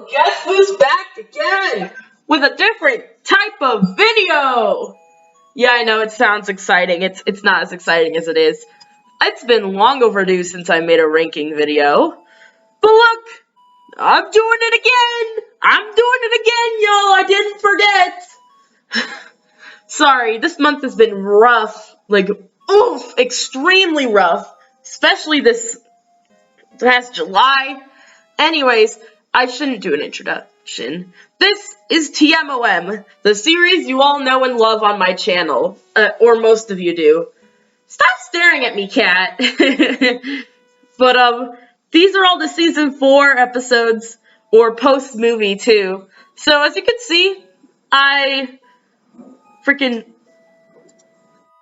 Woo! Guess who's back again with a different type of video? Yeah, I know it sounds exciting. It's not as exciting as it is. It's been long overdue since I made a ranking video. But look, I'm doing it again. I'm doing it again, y'all. I didn't forget. Sorry, this month has been rough. Like, oof, extremely rough. Especially this past July. Anyways, I shouldn't do an introduction. This is TMOM, the series you all know and love on my channel. Or most of you do. Stop staring at me, Katt. But, these are all the season 4 episodes, or post-movie, too. So, as you can see, I freaking...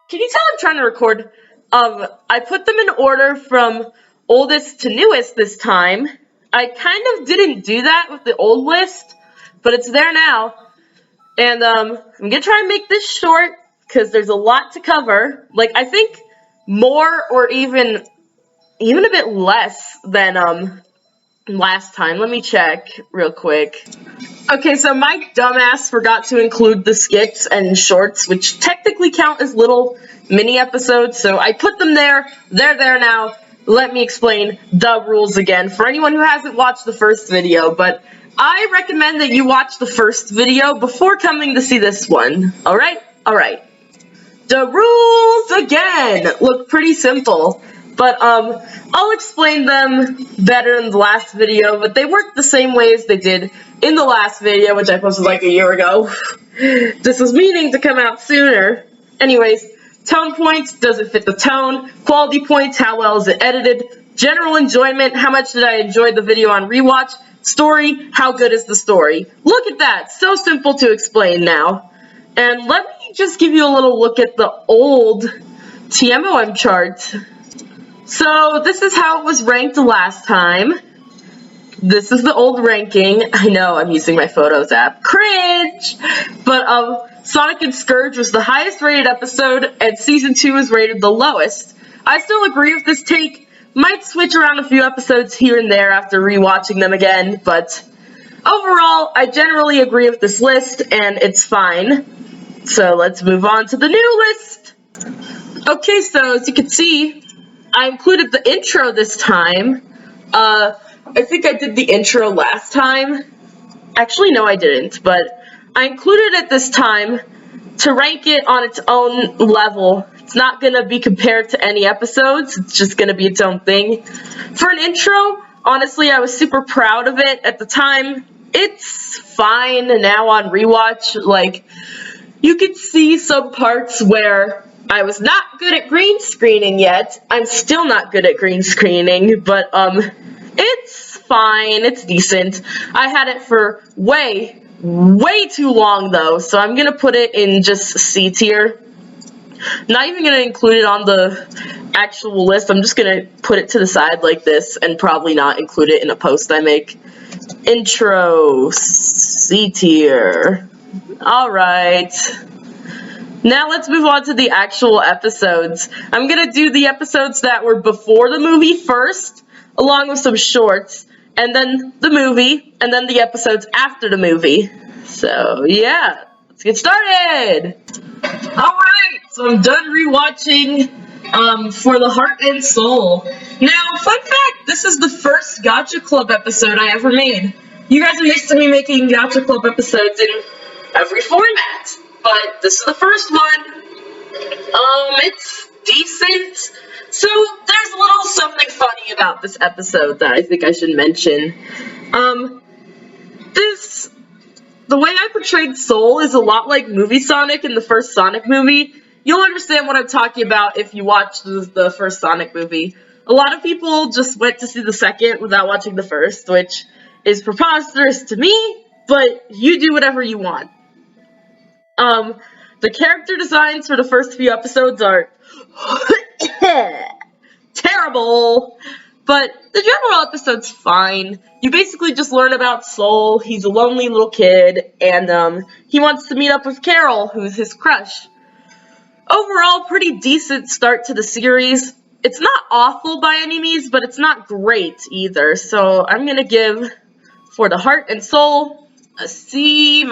Can you tell I'm trying to record? I put them in order from oldest to newest this time. I kind of didn't do that with the old list, but it's there now. And, I'm gonna try and make this short, because there's a lot to cover. Like, I think more or even a bit less than, last time. Let me check real quick. Okay, so my dumbass forgot to include the skits and shorts, which technically count as little mini episodes, so I put them there. They're there now. Let me explain the rules again for anyone who hasn't watched the first video, but I recommend that you watch the first video before coming to see this one. Alright? Alright. The rules, again, look pretty simple, but I'll explain them better in the last video, but they work the same way as they did in the last video, which I posted like a year ago. This was meaning to come out sooner. Anyways, tone points, does it fit the tone? Quality points, how well is it edited? General enjoyment, how much did I enjoy the video on rewatch? Story, how good is the story? Look at that, so simple to explain now. And let me just give you a little look at the old TMOM chart. So this is how it was ranked last time. This is the old ranking. I know, I'm using my Photos app. Cringe! But Sonic and Scourge was the highest rated episode, and Season 2 was rated the lowest. I still agree with this take. Might switch around a few episodes here and there after rewatching them again, but overall, I generally agree with this list, and it's fine. So let's move on to the new list. Okay, so as you can see, I included the intro this time. I think I did the intro last time. Actually, no, I didn't, but I included it this time to rank it on its own level. It's not going to be compared to any episodes. It's just going to be its own thing. For an intro, honestly, I was super proud of it at the time. It's fine now on rewatch. Like, you could see some parts where I was not good at green screening yet. I'm still not good at green screening, but, it's fine. It's decent. I had it for way too long, though, so I'm gonna put it in just C tier. Not even gonna include it on the actual list. I'm just gonna put it to the side like this and probably not include it in a post I make. Intro, C tier. Alright. Now let's move on to the actual episodes. I'm gonna do the episodes that were before the movie first, along with some shorts, and then the movie, and then the episodes after the movie. So, yeah, let's get started! Alright, so I'm done rewatching For the Heart and Soul. Now, fun fact, this is the first Gacha Club episode I ever made. You guys are used to me making Gacha Club episodes in every format, but this is the first one. It's decent. So, there's a little something funny about this episode that I think I should mention. The way I portrayed Soul is a lot like Movie Sonic in the first Sonic movie. You'll understand what I'm talking about if you watch the first Sonic movie. A lot of people just went to see the second without watching the first, which is preposterous to me, but you do whatever you want. The character designs for the first few episodes are terrible, but the general episode's fine. You basically just learn about Soul. He's a lonely little kid, and he wants to meet up with Carol, who's his crush. Overall, pretty decent start to the series. It's not awful by any means, but it's not great either, so I'm gonna give for the heart and soul, a C-.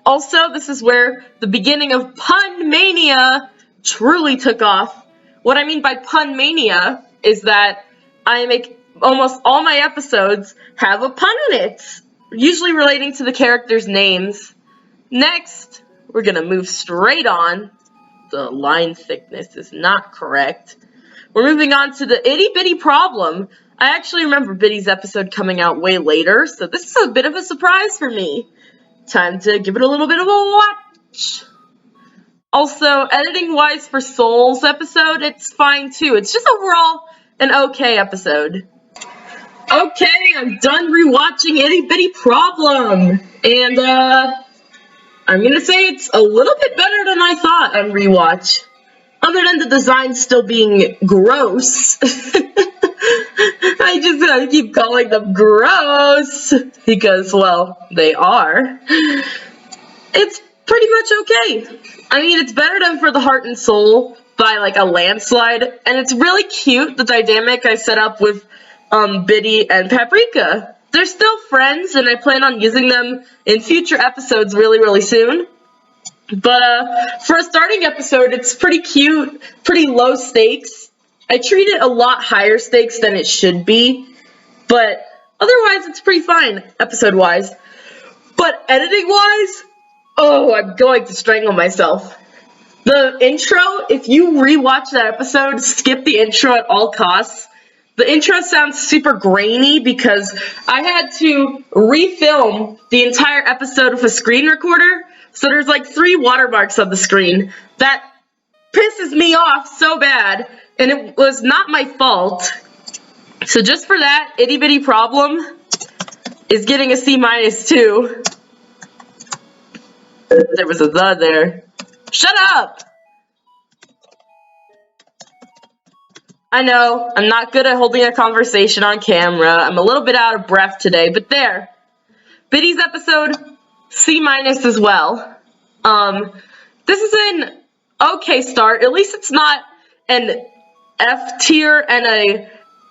Also, this is where the beginning of Pun Mania truly took off. What I mean by Pun Mania is that I make almost all my episodes have a pun in it, usually relating to the characters' names. Next, we're gonna move straight on. The line thickness is not correct. We're moving on to the Itty-Bitty Problem. I actually remember Bitty's episode coming out way later, so this is a bit of a surprise for me. Time to give it a little bit of a watch. Also, editing-wise for Soul's episode, it's fine too. It's just overall an okay episode. Okay, I'm done rewatching Itty-Bitty Problem. And, I'm gonna say it's a little bit better than I thought on rewatch. Other than the design still being gross. I just gotta keep calling them gross. Because, well, they are. It's pretty much okay. I mean, it's better than For the Heart and Soul by, like, a landslide. And it's really cute, the dynamic I set up with Bitty and Paprika. They're still friends, and I plan on using them in future episodes really, really soon. But for a starting episode, it's pretty cute, pretty low stakes. I treat it a lot higher stakes than it should be, but otherwise it's pretty fine, episode-wise. But editing-wise, oh, I'm going to strangle myself. The intro, if you rewatch that episode, skip the intro at all costs. The intro sounds super grainy because I had to refilm the entire episode with a screen recorder, so there's like 3 watermarks on the screen. That pisses me off so bad, and it was not my fault. So just for that, Itty-Bitty Problem is getting a C- too. There was a the there. Shut up! I know, I'm not good at holding a conversation on camera. I'm a little bit out of breath today, but there. Bitty's episode, C- as well. This is an okay start. At least it's not an F tier and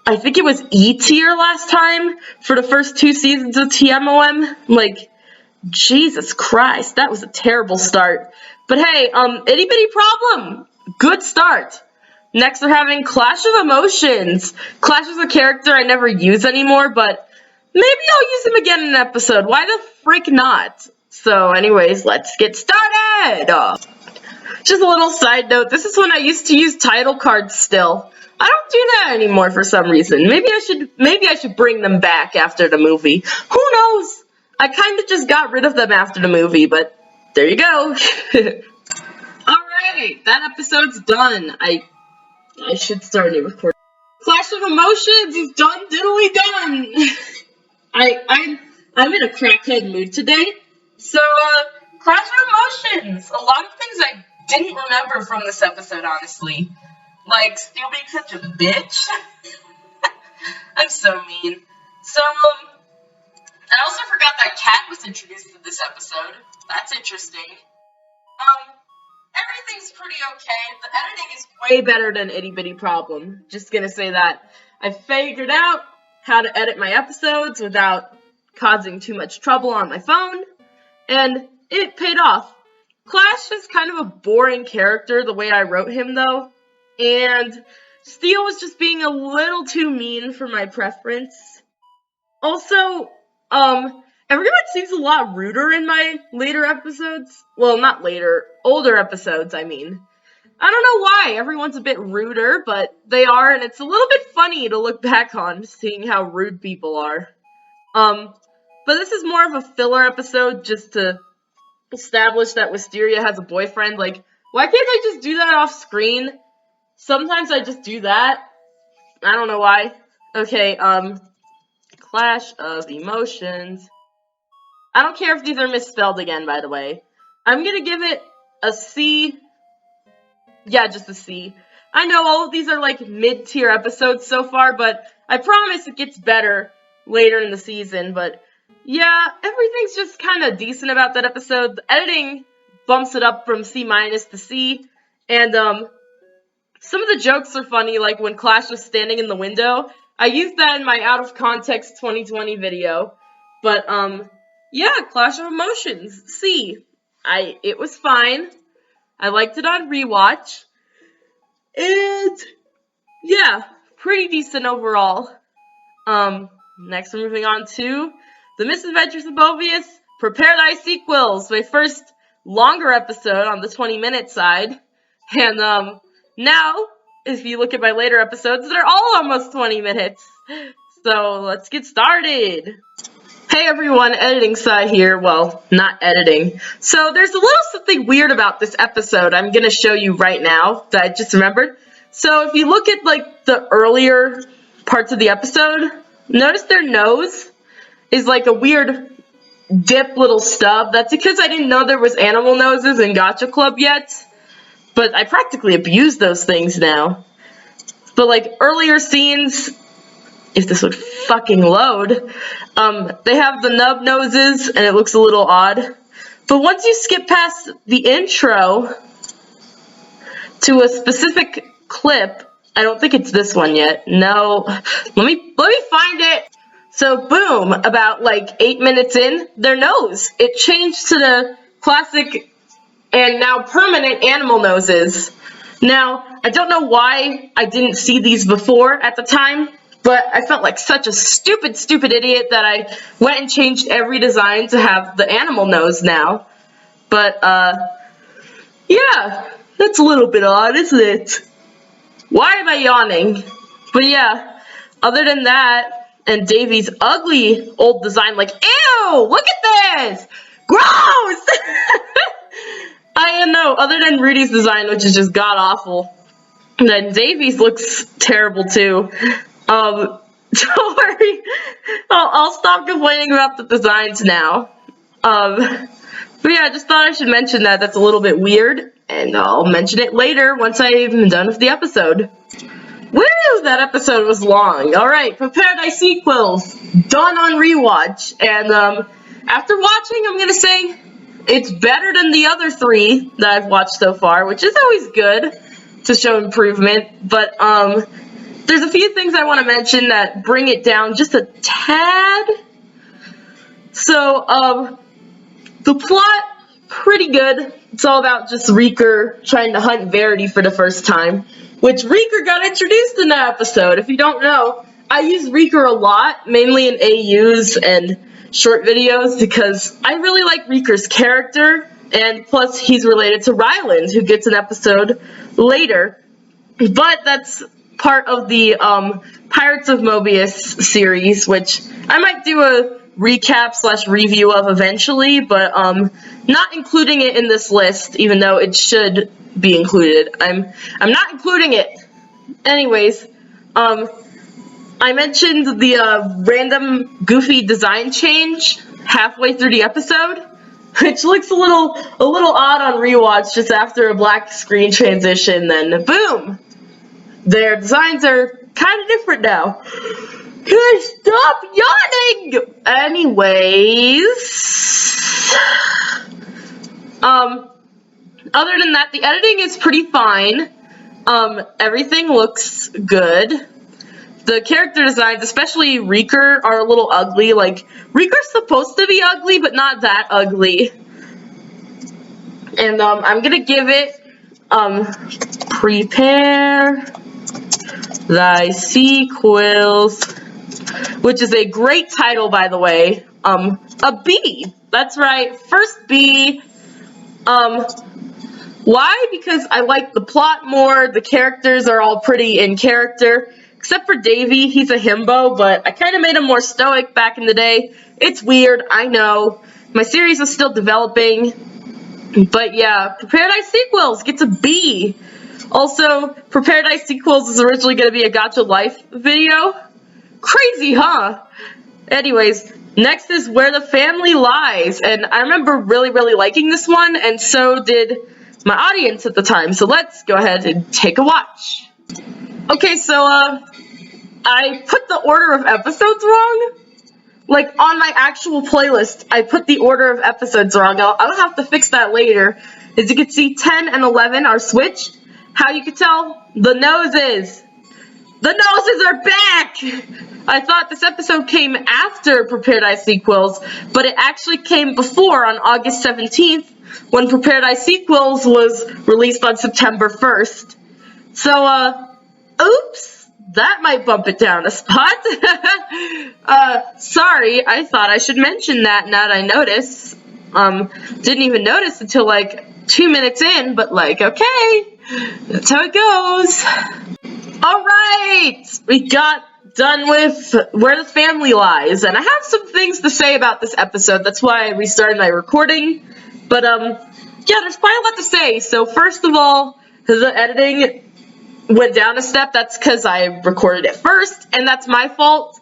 I think it was E tier last time for the first 2 seasons of TMOM. Like, Jesus Christ, that was a terrible start. But hey, Itty-Bitty Problem, good start. Next, we're having Klash of Emotions. Klash is a character I never use anymore, but maybe I'll use him again in an episode. Why the frick not? So anyways, let's get started! Just a little side note, this is when I used to use title cards still. I don't do that anymore for some reason. Maybe I should bring them back after the movie. Who knows? I kind of just got rid of them after the movie, but there you go. Alright, that episode's done. I should start a new recording. Klash of Emotions is done diddly done! I'm in a crackhead mood today. So, Klash of Emotions! A lot of things I didn't remember from this episode, honestly. Like, still being such a bitch. I'm so mean. So, I also forgot that Katt was introduced in this episode. That's interesting. Everything's pretty okay. The editing is way better than Itty-Bitty Problem. Just gonna say that. I figured out how to edit my episodes without causing too much trouble on my phone, and it paid off. Klash is kind of a boring character the way I wrote him, though, and Steel was just being a little too mean for my preference. Also, everyone seems a lot ruder in my later episodes. Well, not later, older episodes, I mean. I don't know why everyone's a bit ruder, but they are, and it's a little bit funny to look back on, seeing how rude people are. But this is more of a filler episode just to establish that Wisteria has a boyfriend. Like, why can't I just do that off screen? Sometimes I just do that. I don't know why. Okay, Klash of Emotions. I don't care if these are misspelled again, by the way. I'm gonna give it a C. Yeah, just a C. I know all of these are like mid-tier episodes so far, but I promise it gets better later in the season. But yeah, everything's just kind of decent about that episode. The editing bumps it up from C- to C. And some of the jokes are funny, like when Klash was standing in the window. I used that in my out of context 2020 video. But, yeah, Klash of Emotions. See, it was fine. I liked it on rewatch. And, yeah, pretty decent overall. Next we're moving on to The Misadventures of Moebius, Prepare Thy Sea Quills, my first longer episode on the 20-minute side. And, now, if you look at my later episodes, they're all almost 20 minutes. So, let's get started. Hey everyone, editing side here. Well, not editing. So, there's a little something weird about this episode I'm gonna show you right now that I just remembered. So, if you look at, like, the earlier parts of the episode, notice their nose is like a weird dip little stub. That's because I didn't know there was animal noses in Gacha Club yet. But I practically abuse those things now. But like earlier scenes, if this would fucking load, they have the nub noses and it looks a little odd. But once you skip past the intro to a specific clip, I don't think it's this one yet. No, let me find it. So boom, about like 8 minutes in, their nose, it changed to the classic and now permanent animal noses. Now, I don't know why I didn't see these before at the time, but I felt like such a stupid idiot that I went and changed every design to have the animal nose now. But, yeah, that's a little bit odd, isn't it? Why am I yawning? But yeah, other than that, and Davy's ugly old design, like, ew, look at this! Gross! I don't know, other than Rudy's design, which is just god-awful. And then Davy's looks terrible, too. Don't worry. I'll stop complaining about the designs now. But yeah, I just thought I should mention that. That's a little bit weird. And I'll mention it later once I'm done with the episode. Woo! That episode was long. Alright, Prepare Thy Sea Quills. Done on rewatch. And after watching, I'm gonna say it's better than the other 3 that I've watched so far, which is always good to show improvement. But there's a few things I want to mention that bring it down just a tad. So the plot, pretty good. It's all about just Reaker trying to hunt Verity for the first time, which Reaker got introduced in that episode. If you don't know, I use Reaker a lot, mainly in AUs and short videos, because I really like Reaker's character, and plus he's related to Ryland, who gets an episode later. But that's part of the Pirates of Moebius series, which I might do a recap/review of eventually, but not including it in this list, even though it should be included. I'm not including it. Anyways, I mentioned the random goofy design change halfway through the episode, which looks a little odd on rewatch just after a black screen transition, then boom! Their designs are kind of different now. Can I stop yawning? Anyways, other than that, the editing is pretty fine. Everything looks good. The character designs, especially Reaker, are a little ugly. Like, Reaker's supposed to be ugly, but not that ugly. And, I'm gonna give it, Prepare Thy Sea Quills, which is a great title, by the way. A B. That's right, first B. Why? Because I like the plot more, the characters are all pretty in character. Except for Davy, he's a himbo, but I kind of made him more stoic back in the day. It's weird, I know. My series is still developing. But yeah, Prepare Thy Sea Quills gets a B. Also, Prepare Thy Sea Quills is originally going to be a Gacha Life video. Crazy, huh? Anyways, next is Where the Family Lies. And I remember really liking this one, and so did my audience at the time. So let's go ahead and take a watch. Okay, so, I put the order of episodes wrong. Like, on my actual playlist, I put the order of episodes wrong. I'll have to fix that later. As you can see, 10 and 11 are switched. how you could tell? The noses. The noses are back! I thought this episode came after Prepared Thy Sea Quills, but it actually came before on August 17th, when Prepared Thy Sea Quills was released on September 1st. So, oops, that might bump it down a spot. Sorry, I thought I should mention that now that I notice. Didn't even notice until like 2 minutes in, but like, okay, that's how it goes. Alright, we got done with Where the Family Lies, and I have some things to say about this episode. That's why I restarted my recording. But, yeah, there's quite a lot to say. So, first of all, the editing went down a step. That's because I recorded it first, and that's my fault.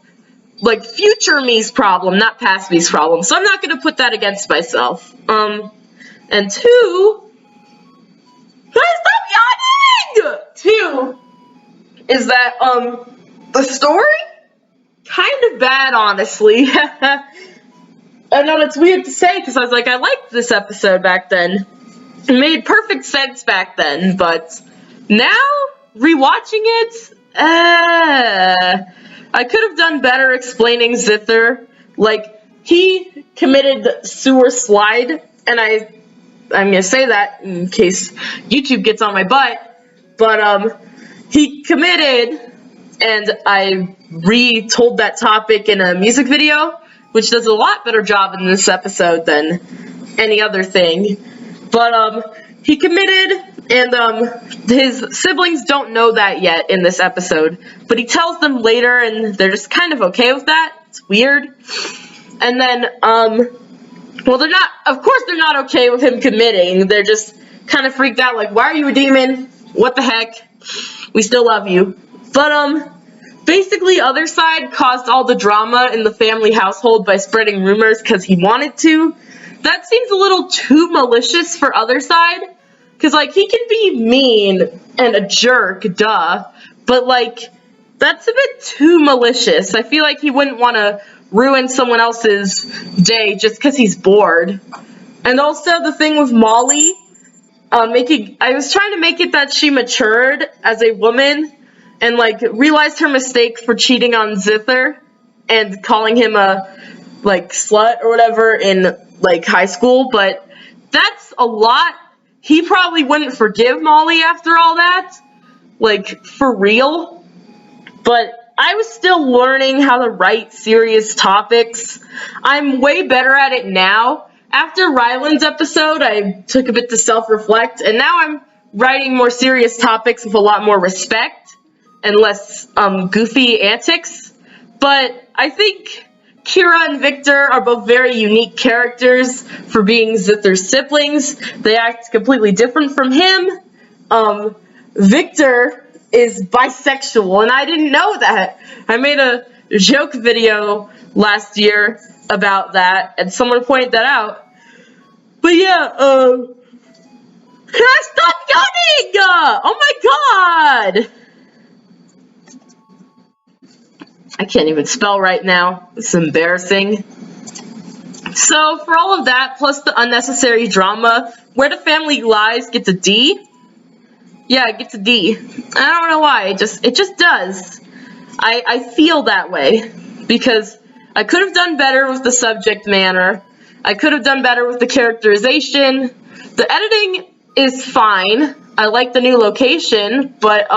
Like, future me's problem, not past me's problem. So I'm not going to put that against myself. And two... Guys, stop yawning! Two... is that, the story? Kind of bad, honestly. I know that's weird to say, because I was like, I liked this episode back then. It made perfect sense back then, but now, rewatching it, I could have done better explaining Zither. Like, he committed the sewer slide, and I'm gonna say that in case YouTube gets on my butt, but, he committed, and I retold that topic in a music video, which does a lot better job in this episode than any other thing. But, he committed, and, his siblings don't know that yet in this episode. But he tells them later, and they're just kind of okay with that. It's weird. And then, well, of course they're not okay with him committing. They're just kind of freaked out, like, why are you a demon? What the heck? We still love you. But, basically, Other Side caused all the drama in the family household by spreading rumors because he wanted to. That seems a little too malicious for Other Side. Because, like, he can be mean and a jerk, duh. But, like, that's a bit too malicious. I feel like he wouldn't want to ruin someone else's day just because he's bored. And also, the thing with Molly... I was trying to make it that she matured as a woman and, like, realized her mistake for cheating on Zither and calling him a, like, slut or whatever in, like, high school, but that's a lot. He probably wouldn't forgive Molly after all that, like, for real, but I was still learning how to write serious topics. I'm way better at it now. After Ryland's episode, I took a bit to self-reflect, and now I'm writing more serious topics with a lot more respect and less goofy antics. But I think Kira and Victor are both very unique characters for being Zither's siblings. They act completely different from him. Victor is bisexual, and I didn't know that. I made a joke video last year about that, and someone pointed that out. But yeah, can I stop yawning? Oh my god! I can't even spell right now. It's embarrassing. So, for all of that, plus the unnecessary drama, Where the Family Lies gets a D. Yeah, it gets a D. I don't know why, it just does. I feel that way, because I could have done better with the subject matter. I could have done better with the characterization. The editing is fine. I like the new location, but,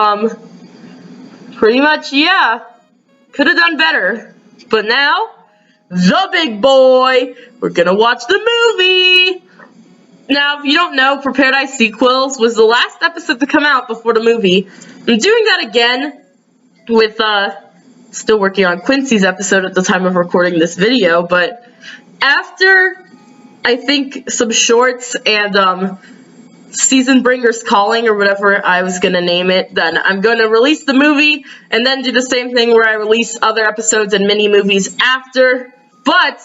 pretty much, yeah. Could have done better. But now, the big boy! We're gonna watch the movie! Now, if you don't know, Prepared Thy Sea Quills was the last episode to come out before the movie. I'm doing that again with, still working on Quincy's episode at the time of recording this video, but after, I think, some shorts and, Season Bringer's Calling, or whatever I was gonna name it, then I'm gonna release the movie, and then do the same thing where I release other episodes and mini-movies after, but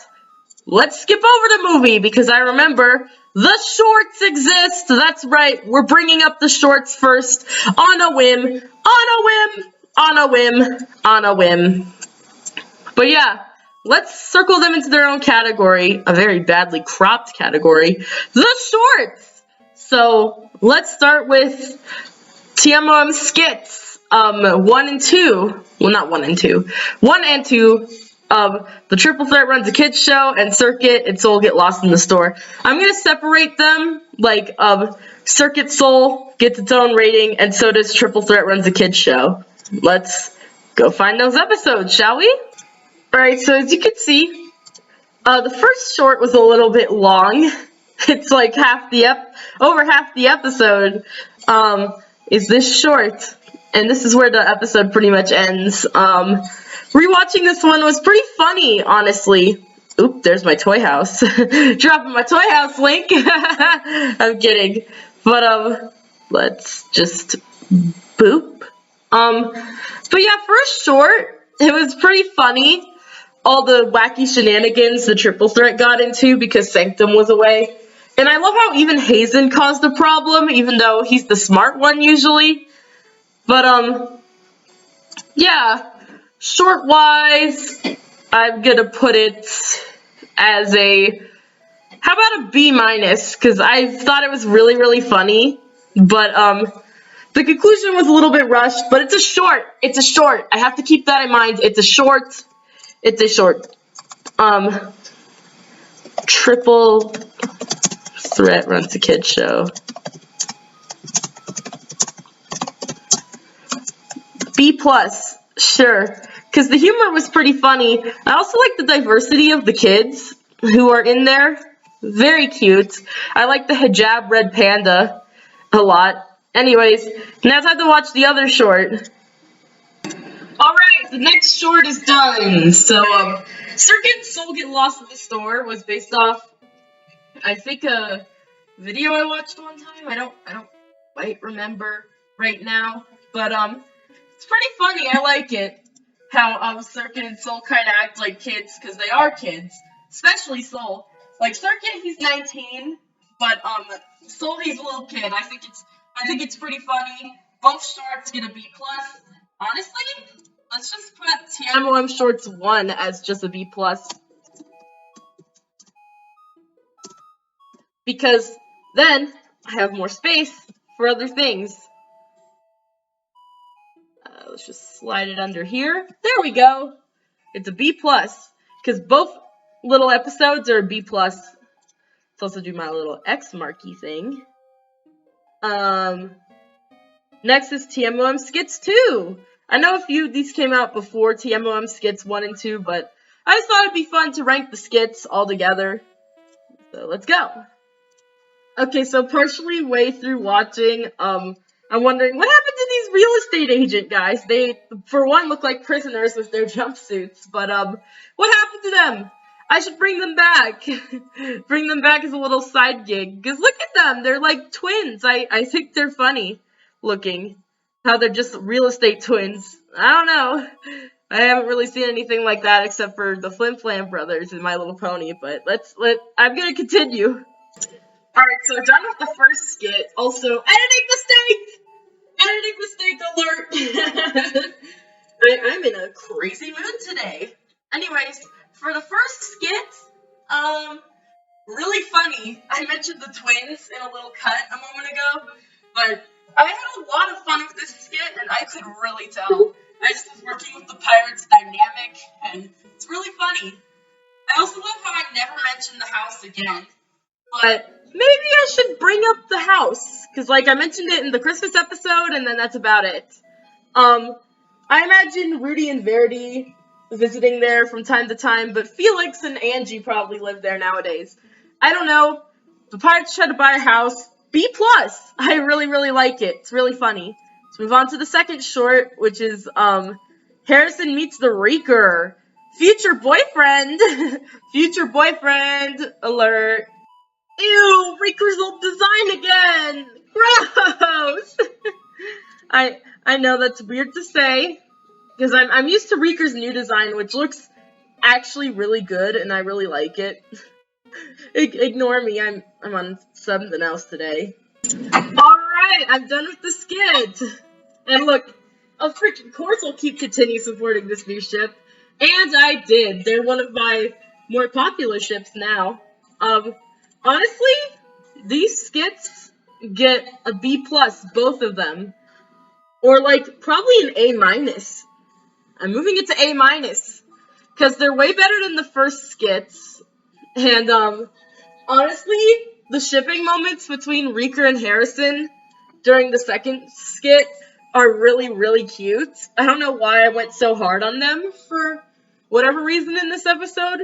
let's skip over the movie, because I remember the shorts exist. That's right, we're bringing up the shorts first, on a whim, on a whim, on a whim, on a whim. But yeah, let's circle them into their own category, a very badly cropped category, the shorts! So, let's start with TMOM skits, 1 and 2, well not 1 and 2, 1 and 2 of the Triple Threat Runs a Kids show and Circuit and Soul Get Lost in the Store. I'm going to separate them, like, Circuit Soul gets its own rating, and so does Triple Threat Runs a Kids show. Let's go find those episodes, shall we? Alright, so as you can see, the first short was a little bit long. It's like over half the episode, is this short. And this is where the episode pretty much ends. Rewatching this one was pretty funny, honestly. Oop, there's my toy house. Dropping my toy house link. I'm kidding. But, let's just boop. But yeah, for a short, it was pretty funny. All the wacky shenanigans the Triple Threat got into because Sanctum was away. And I love how even Hazen caused a problem, even though he's the smart one usually. But, yeah, short-wise, I'm gonna put it as how about a B-, because I thought it was really, really funny. But, the conclusion was a little bit rushed, but it's a short. It's a short. I have to keep that in mind. It's a short. It's a short. Triple Threat Runs a Kids show. B+, sure. Because the humor was pretty funny. I also like the diversity of the kids who are in there. Very cute. I like the hijab red panda a lot. Anyways, now it's time to watch the other short. Alright, the next short is done. So, Circuit and Soul Get Lost in the Store was based off, I think, a video I watched one time. I don't quite remember right now. But, it's pretty funny. I like it. How, Circuit and Soul kind of act like kids, because they are kids. Especially Soul. Like, Circuit, he's 19, but, Soul, he's a little kid. I think it's pretty funny. Both shorts get a B+. Honestly, let's just put TMOM Shorts 1 as just a B+. Because then I have more space for other things. Let's just slide it under here. There we go. It's a B+. Because both little episodes are a B+. Let's also do my little X marky thing. Next is TMOM Skits 2. I know a few of these came out before TMOM Skits 1 and 2, but I just thought it'd be fun to rank the skits all together. So let's go. Okay, so partially way through watching, I'm wondering, what happened to these real estate agent guys? They, for one, look like prisoners with their jumpsuits, but, what happened to them? I should bring them back. Bring them back as a little side gig, because look at them, they're like twins. I think they're funny looking. How they're just real estate twins. I don't know. I haven't really seen anything like that except for the Flim Flam brothers in My Little Pony, but I'm gonna continue. Alright, so done with the first skit. Also, editing mistake! Editing mistake alert! I'm in a crazy mood today. Anyways, for the first skit, really funny. I mentioned the twins in a little cut a moment ago, but I had a lot of fun with this skit, and I could really tell. I just was working with the pirates' dynamic, and it's really funny. I also love how I never mentioned the house again. But maybe I should bring up the house, because, like, I mentioned it in the Christmas episode, and then that's about it. I imagine Rudy and Verity visiting there from time to time, but Felix and Angie probably live there nowadays. I don't know. The pirates try to buy a house. B+. I really, really like it. It's really funny. Let's move on to the second short, which is, Harrison meets the Reaker. Future boyfriend! Future boyfriend alert. Ew, Reaker's old design again! Gross! I know that's weird to say, because I'm used to Reaker's new design, which looks actually really good, and I really like it. Ignore me, I'm on something else today. Alright, I'm done with the skit! And look, of course I'll continue supporting this new ship. And I did. They're one of my more popular ships now. Honestly, these skits get a B+, both of them. Or, like, probably an A minus. I'm moving it to A minus. Because they're way better than the first skits. And, honestly, the shipping moments between Reaker and Harrison during the second skit are really, really cute. I don't know why I went so hard on them for whatever reason in this episode.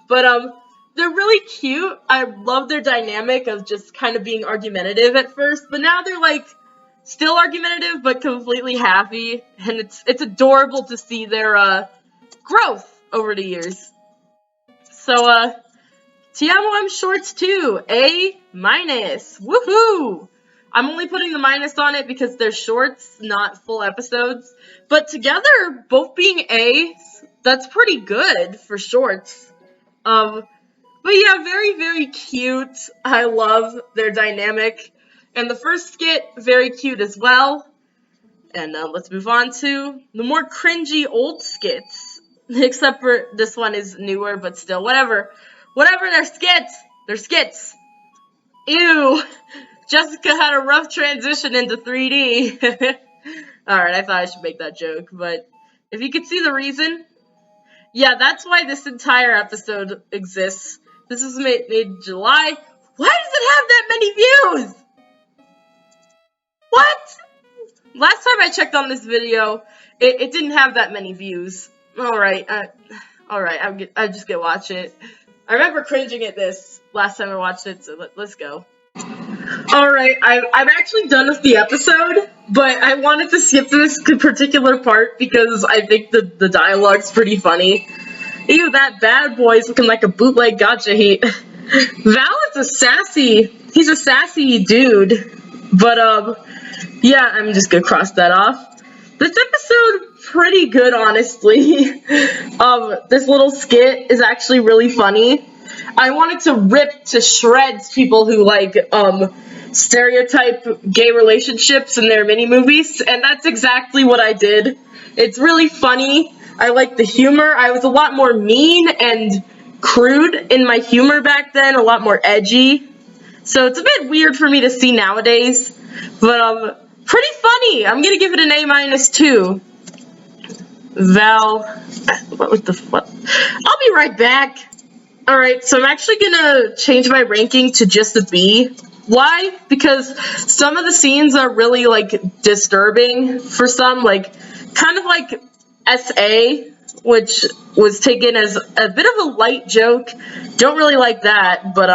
But, they're really cute. I love their dynamic of just kind of being argumentative at first. But now they're, like, still argumentative, but completely happy. And it's adorable to see their, growth over the years. So, TMOM shorts too, A minus. Woohoo! I'm only putting the minus on it because they're shorts, not full episodes. But together, both being A's, that's pretty good for shorts. But yeah, very, very cute. I love their dynamic. And the first skit, very cute as well. And let's move on to the more cringy old skits. Except for this one is newer, but still, whatever. Whatever, they're skits. They're skits. Ew. Jessica had a rough transition into 3D. Alright, I thought I should make that joke, but if you could see the reason, yeah, that's why this entire episode exists. This was made in July. Why does it have that many views? What? Last time I checked on this video, it didn't have that many views. Alright, I just get watch it. I remember cringing at this last time I watched it, so let's go. Alright, I'm actually done with the episode, but I wanted to skip this particular part because I think the dialogue's pretty funny. Ew, that bad boy's looking like a bootleg Gacha heat. Val is he's a sassy dude, but yeah, I'm just gonna cross that off. This episode, pretty good, honestly. This little skit is actually really funny. I wanted to rip to shreds people who like, stereotype gay relationships in their mini-movies, and that's exactly what I did. It's really funny. I like the humor. I was a lot more mean and crude in my humor back then, a lot more edgy. So it's a bit weird for me to see nowadays, but, pretty funny. I'm gonna give it an A minus too. Val, what the fuck? I'll be right back. Alright, so I'm actually gonna change my ranking to just a B. Why? Because some of the scenes are really, like, disturbing for some, like, kind of like SA, which was taken as a bit of a light joke. Don't really like that, but,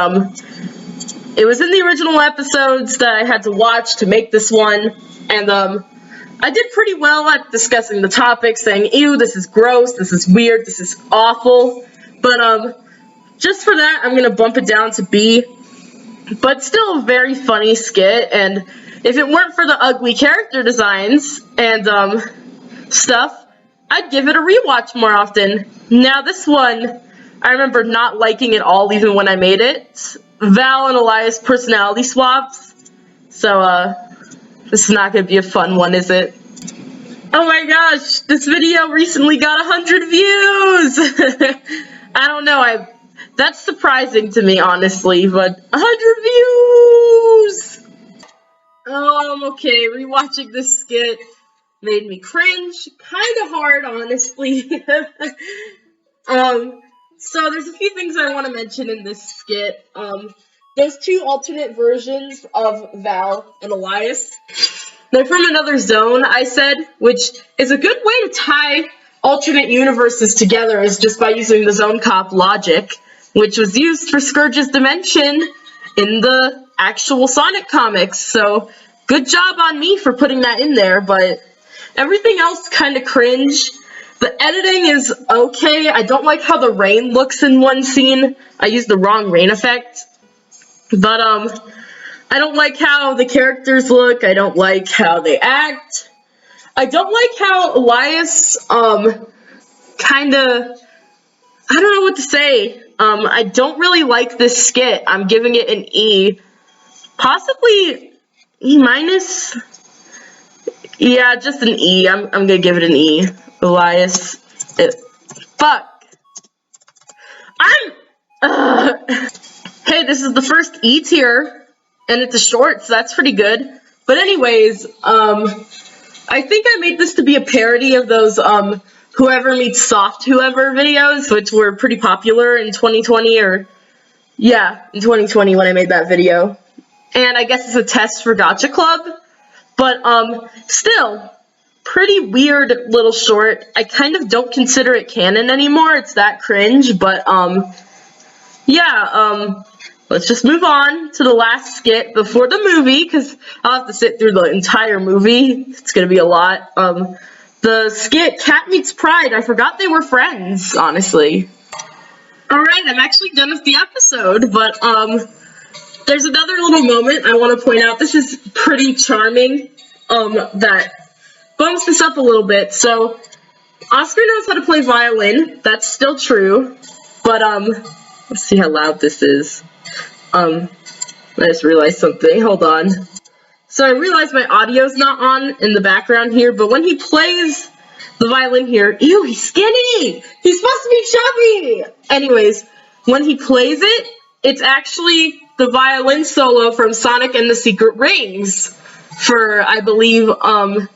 it was in the original episodes that I had to watch to make this one, and, I did pretty well at discussing the topic, saying, ew, this is gross, this is weird, this is awful, but, just for that, I'm gonna bump it down to B, but still a very funny skit, and if it weren't for the ugly character designs and, stuff, I'd give it a rewatch more often. Now, this one, I remember not liking it all even when I made it. Val and Elias personality swaps, so, this is not gonna be a fun one, is it? Oh my gosh, this video recently got 100 views! I don't know, that's surprising to me, honestly, but 100 views! Okay, rewatching this skit made me cringe, kinda hard, honestly. So there's a few things I want to mention in this skit. There's two alternate versions of Val and Elias. They're from another zone, I said, which is a good way to tie alternate universes together is just by using the zone cop logic, which was used for Scourge's dimension in the actual Sonic comics. So good job on me for putting that in there, but everything else kind of cringe. The editing is okay. I don't like how the rain looks in one scene. I used the wrong rain effect. But, I don't like how the characters look. I don't like how they act. I don't like how Elias, kinda, I don't know what to say. I don't really like this skit. I'm giving it an E. Possibly E minus? Yeah, just an E. I'm gonna give it an E. Elias. Fuck. Hey, this is the first E tier, and it's a short, so that's pretty good. But anyways, I think I made this to be a parody of those Whoever Meets Soft Whoever videos, which were pretty popular in 2020, or yeah, in 2020 when I made that video. And I guess it's a test for Gacha Club, but still, pretty weird little short. I kind of don't consider it canon anymore. It's that cringe, but yeah, let's just move on to the last skit before the movie, because I'll have to sit through the entire movie. It's gonna be a lot. The skit Katt Meets Pride. I forgot they were friends, honestly. Alright, I'm actually done with the episode, but there's another little moment I want to point out. This is pretty charming, that bumps this up a little bit. So, Oscar knows how to play violin. That's still true. But, let's see how loud this is. I just realized something. Hold on. So I realized my audio's not on in the background here, but when he plays the violin here, ew, he's skinny! He's supposed to be chubby! Anyways, when he plays it, it's actually the violin solo from Sonic and the Secret Rings for, I believe, a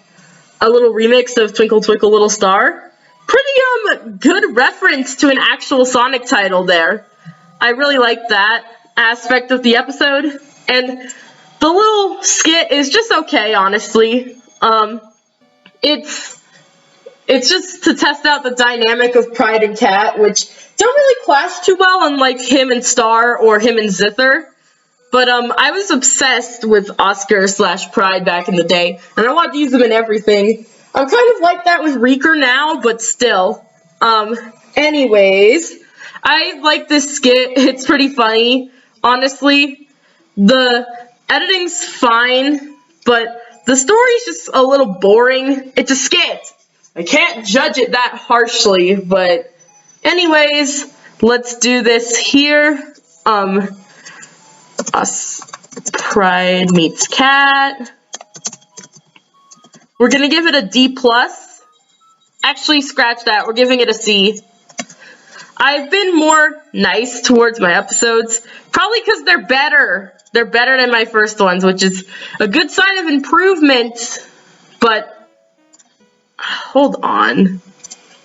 little remix of Twinkle Twinkle Little Star. Pretty, good reference to an actual Sonic title there. I really like that aspect of the episode, and the little skit is just okay, honestly. It's just to test out the dynamic of Pride and Katt, which don't really clash too well, unlike him and Star or him and Zither. But I was obsessed with Oscar/Pride back in the day, and I wanted to use them in everything. I'm kind of like that with Reaker now, but still. Anyways, I like this skit. It's pretty funny. Honestly, the editing's fine, but the story's just a little boring. It's a skit. I can't judge it that harshly, but anyways, let's do this here. Pride meets Katt. We're gonna give it a D+. Actually, scratch that. We're giving it a C. I've been more nice towards my episodes, probably because they're better. They're better than my first ones, which is a good sign of improvement. But, hold on.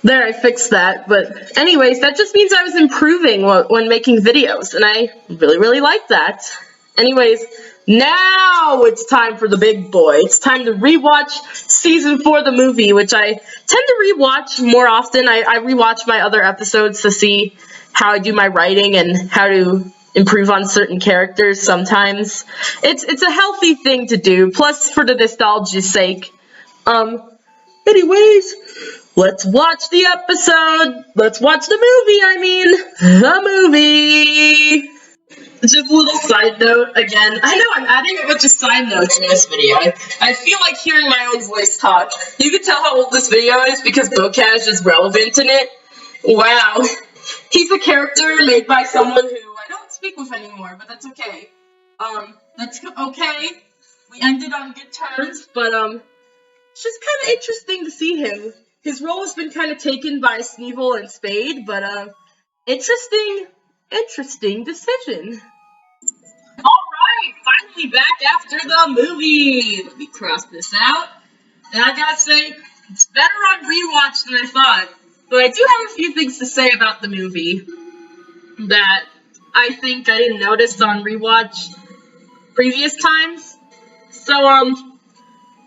There, I fixed that. But anyways, that just means I was improving when making videos, and I really, really like that. Anyways, now it's time for the big boy. It's time to rewatch Season 4 the movie, which I tend to rewatch more often. I rewatch my other episodes to see how I do my writing and how to improve on certain characters sometimes. It's a healthy thing to do, plus for the nostalgia's sake. Anyways, let's watch the episode. Let's watch the movie, the movie. Just a little side note again. I know I'm adding a bunch of side notes in this video. I feel like hearing my own voice talk. You can tell how old this video is because Bocage is relevant in it. Wow. He's a character made by someone who I don't speak with anymore, but that's okay. That's okay. We ended on good terms, but it's just kind of interesting to see him. His role has been kind of taken by Sneevil and Spade, but interesting decision. Alright, finally back after the movie. Let me cross this out. And I gotta say, it's better on rewatch than I thought. But I do have a few things to say about the movie that I think I didn't notice on rewatch previous times. So,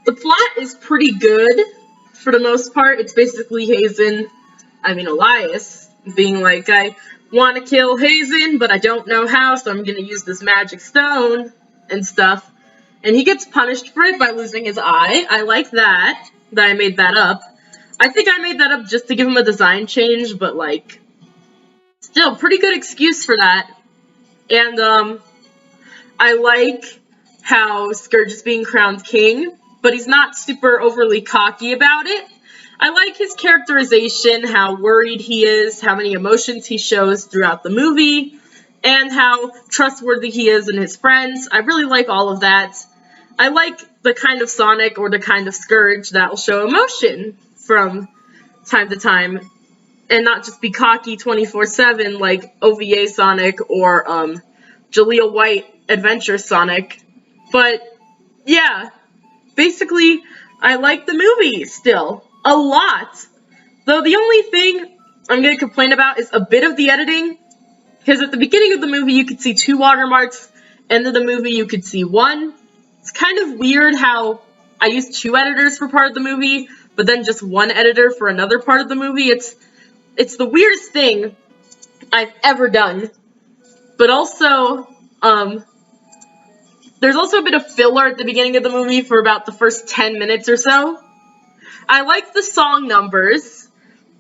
the plot is pretty good for the most part. It's basically Elias, being like, I want to kill Hazen, but I don't know how, so I'm going to use this magic stone and stuff. And he gets punished for it by losing his eye. I like that I made that up. I think I made that up just to give him a design change, but, still, pretty good excuse for that. And, I like how Scourge is being crowned king, but he's not super overly cocky about it. I like his characterization, how worried he is, how many emotions he shows throughout the movie, and how trustworthy he is in his friends. I really like all of that. I like the kind of Sonic or the kind of Scourge that will show emotion from time to time, and not just be cocky 24/7 like OVA Sonic or Jaleel White Adventure Sonic. But yeah, basically, I like the movie still a lot. Though the only thing I'm going to complain about is a bit of the editing. Because at the beginning of the movie you could see 2 watermarks, end of the movie you could see 1. It's kind of weird how I used 2 editors for part of the movie, but then just 1 editor for another part of the movie. It's the weirdest thing I've ever done. But also, there's also a bit of filler at the beginning of the movie for about the first 10 minutes or so. I like the song numbers,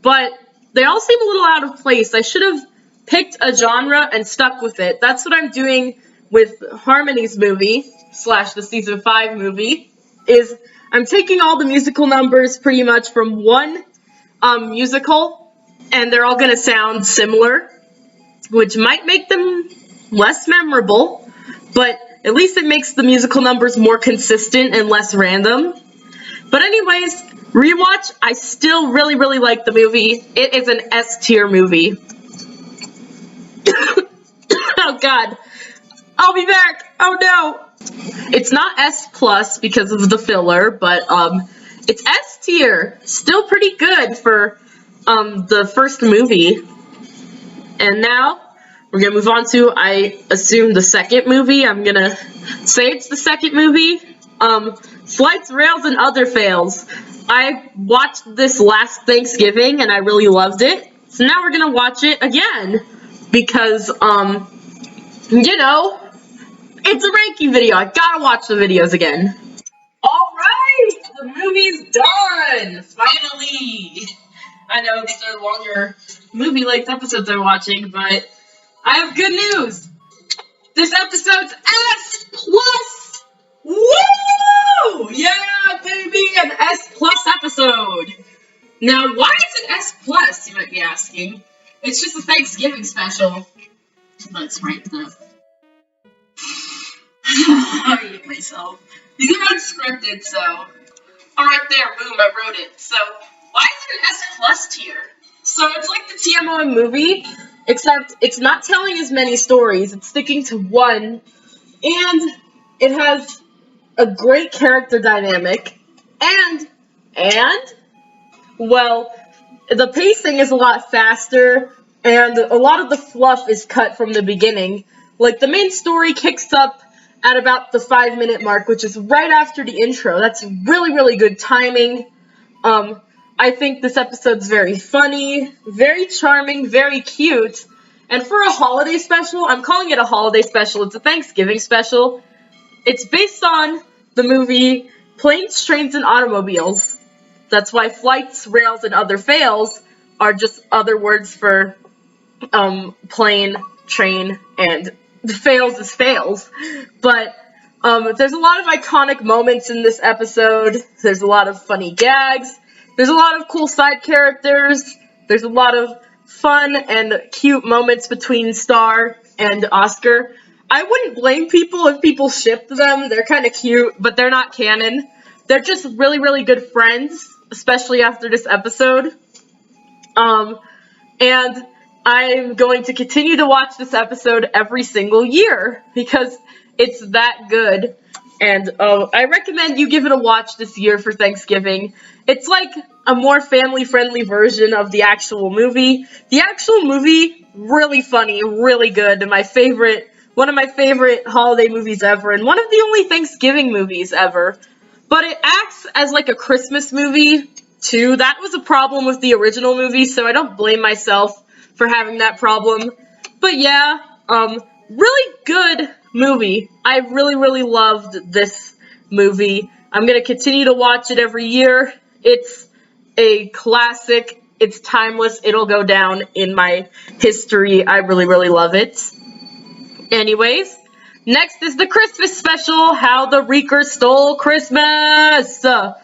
but they all seem a little out of place. I should have picked a genre and stuck with it. That's what I'm doing with Harmony's movie, / the season 5 movie, is I'm taking all the musical numbers pretty much from one musical, and they're all going to sound similar, which might make them less memorable, but at least it makes the musical numbers more consistent and less random. But anyways, rewatch, I still really, really like the movie. It is an S-tier movie. Oh god. I'll be back! Oh no! It's not S+ because of the filler, but it's S-tier. Still pretty good for the first movie. And now we're gonna move on to, I assume, the second movie. I'm gonna say it's the second movie. Flights, Rails, and Other Fails. I watched this last Thanksgiving and I really loved it. So now we're gonna watch it again. Because, you know, it's a ranking video. I gotta watch the videos again. Alright! The movie's done! Finally! I know these are longer movie-length episodes I'm watching, but I have good news! This episode's S+! Woo! Yeah, baby! An S+ episode! Now, why is it S+, you might be asking? It's just a Thanksgiving special. Let's write the... I hate myself. These are unscripted, so... Alright there, boom, I wrote it. So, why is it an S+ tier? So, it's like the TMOM movie, except it's not telling as many stories. It's sticking to one, and it has a great character dynamic, and, well, the pacing is a lot faster, and a lot of the fluff is cut from the beginning. Like, the main story kicks up at about the 5-minute mark, which is right after the intro. That's really, really good timing. I think this episode's very funny, very charming, very cute. And for a holiday special, I'm calling it a holiday special, it's a Thanksgiving special. It's based on the movie Planes, Trains, and Automobiles. That's why Flights, Rails, and Other Fails are just other words for plane, train, and fails is fails. But there's a lot of iconic moments in this episode. There's a lot of funny gags. There's a lot of cool side characters. There's a lot of fun and cute moments between Star and Oscar. I wouldn't blame people if people shipped them. They're kind of cute, but they're not canon. They're just really, really good friends, especially after this episode. And I'm going to continue to watch this episode every single year because it's that good. And I recommend you give it a watch this year for Thanksgiving. It's like a more family-friendly version of the actual movie. The actual movie, really funny, really good, and one of my favorite holiday movies ever, and one of the only Thanksgiving movies ever. But it acts as like a Christmas movie, too. That was a problem with the original movie, so I don't blame myself for having that problem. But yeah, really good movie. I really, really loved this movie. I'm gonna continue to watch it every year. It's a classic. It's timeless. It'll go down in my history. I really, really love it. Anyways, next is the Christmas special, How the Reaker Stole Christmas! I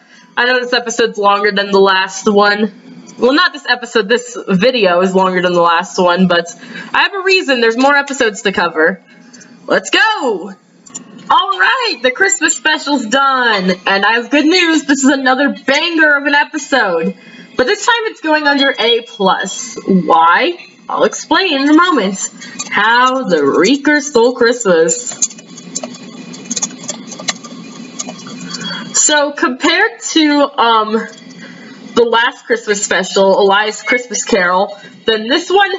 know this episode's longer than the last one. Well, not this episode, this video is longer than the last one, but I have a reason. There's more episodes to cover. Let's go! Alright, the Christmas special's done, and I have good news. This is another banger of an episode. But this time it's going under A+. Why? I'll explain in a moment. How the Reaker Stole Christmas. So compared to the last Christmas special, Elias Christmas Carol, then this one,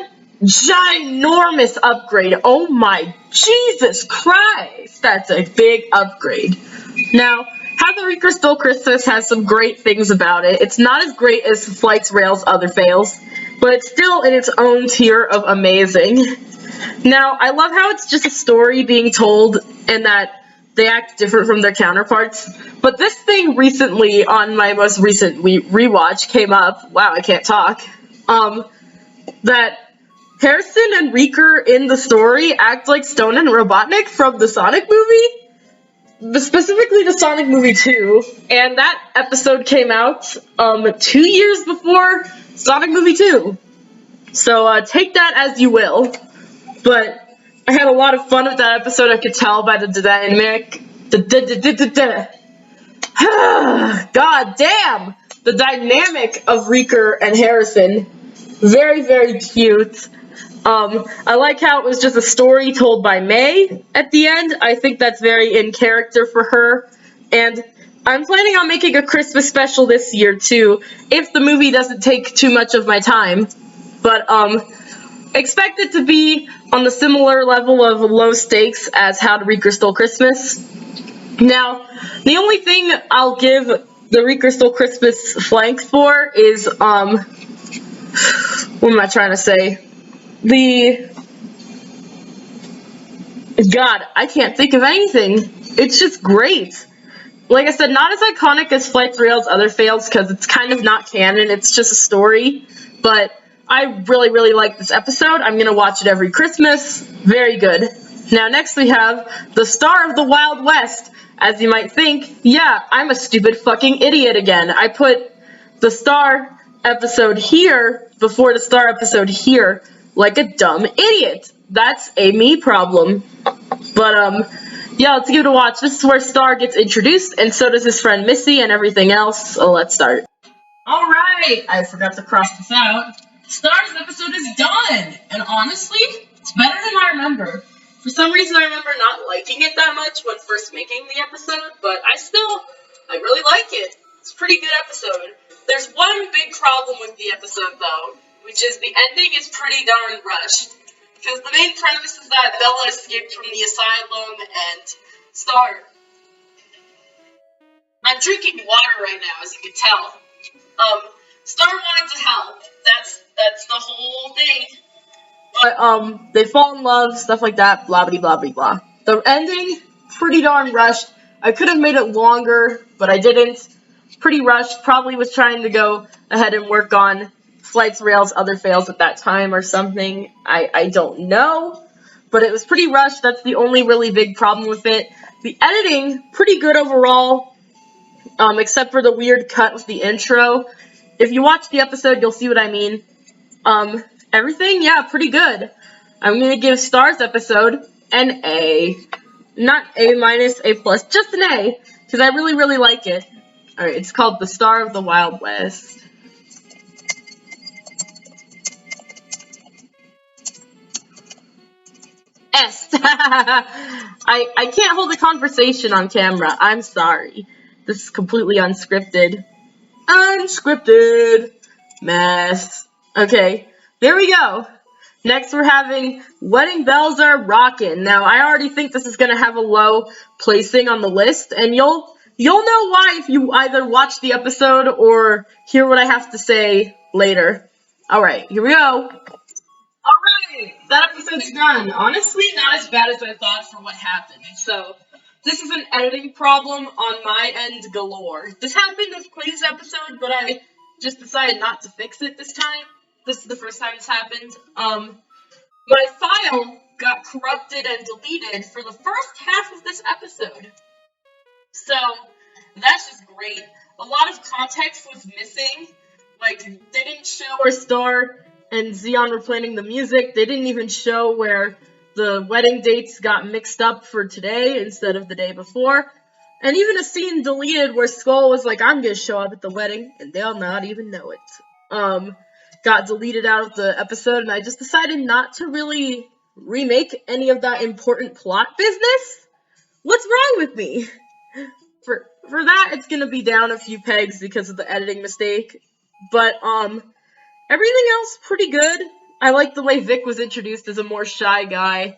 ginormous upgrade. Oh my Jesus Christ, that's a big upgrade. Now, How the Reaker Stole Christmas has some great things about it. It's not as great as Flight's Rail's other fails, but it's still in its own tier of amazing. Now, I love how it's just a story being told and that they act different from their counterparts. But this thing recently on my most recent rewatch came up. Wow, I can't talk. That Harrison and Reaker in the story act like Stone and Robotnik from the Sonic movie. Specifically the Sonic movie 2. And that episode came out 2 years before Sonic movie 2. So take that as you will. But I had a lot of fun with that episode. I could tell by the dynamic. God damn! The dynamic of Reaker and Harrison. Very, very cute. I like how it was just a story told by May at the end. I think that's very in character for her. And I'm planning on making a Christmas special this year too, if the movie doesn't take too much of my time. But expect it to be on the similar level of low stakes as How the Reaker Stole Christmas. Now, the only thing I'll give the Reaker Stole Christmas flank for is, what am I trying to say? God, I can't think of anything. It's just great. Like I said, not as iconic as Flight's Rail's other fails, because it's kind of not canon, it's just a story, but I really, really like this episode. I'm gonna watch it every Christmas. Very good. Now, next we have the Star of the Wild West. As you might think, yeah, I'm a stupid fucking idiot again. I put the Star episode here before the Star episode here, like a dumb idiot. That's a me problem. But, yeah, let's give it a watch. This is where Star gets introduced, and so does his friend Missy and everything else. So let's start. Alright, I forgot to cross this out. Star's episode is done, and honestly, it's better than I remember. For some reason, I remember not liking it that much when first making the episode, but I really like it. It's a pretty good episode. There's one big problem with the episode, though, which is the ending is pretty darn rushed. Because the main premise is that Bella escaped from the asylum, and Star... I'm drinking water right now, as you can tell. Star wanted to help. That's the whole thing. But, they fall in love, stuff like that, blah blah blah blah blah. The ending, pretty darn rushed. I could have made it longer, but I didn't. Pretty rushed. Probably was trying to go ahead and work on Flight's Rail's other fails at that time or something. I don't know. But it was pretty rushed. That's the only really big problem with it. The editing, pretty good overall. Except for the weird cut with the intro. If you watch the episode, you'll see what I mean. Everything, yeah, pretty good. I'm gonna give Star's episode an A. Not A minus, A plus, just an A. Because I really, really like it. Alright, it's called The Star of the Wild West. S. I can't hold a conversation on camera. I'm sorry. This is completely unscripted. Unscripted mess. Okay, there we go. Next, we're having Wedding Bells Are Rockin'. Now, I already think this is gonna have a low placing on the list, and you'll know why if you either watch the episode or hear what I have to say later. All right, here we go. Alright, that episode's done. Honestly, not as bad as I thought for what happened. So, this is an editing problem on my end galore. This happened with Clay's episode, but I just decided not to fix it this time. This is the first time this happened. My file got corrupted and deleted for the first half of this episode. So, that's just great. A lot of context was missing. Like, they didn't show where Star and Xeon were planning the music. They didn't even show where the wedding dates got mixed up for today instead of the day before. And even a scene deleted where Skull was like, I'm gonna show up at the wedding, and they'll not even know it. Got deleted out of the episode, and I just decided not to really remake any of that important plot business. What's wrong with me? for that, it's gonna be down a few pegs because of the editing mistake. But, everything else pretty good. I like the way Vic was introduced as a more shy guy.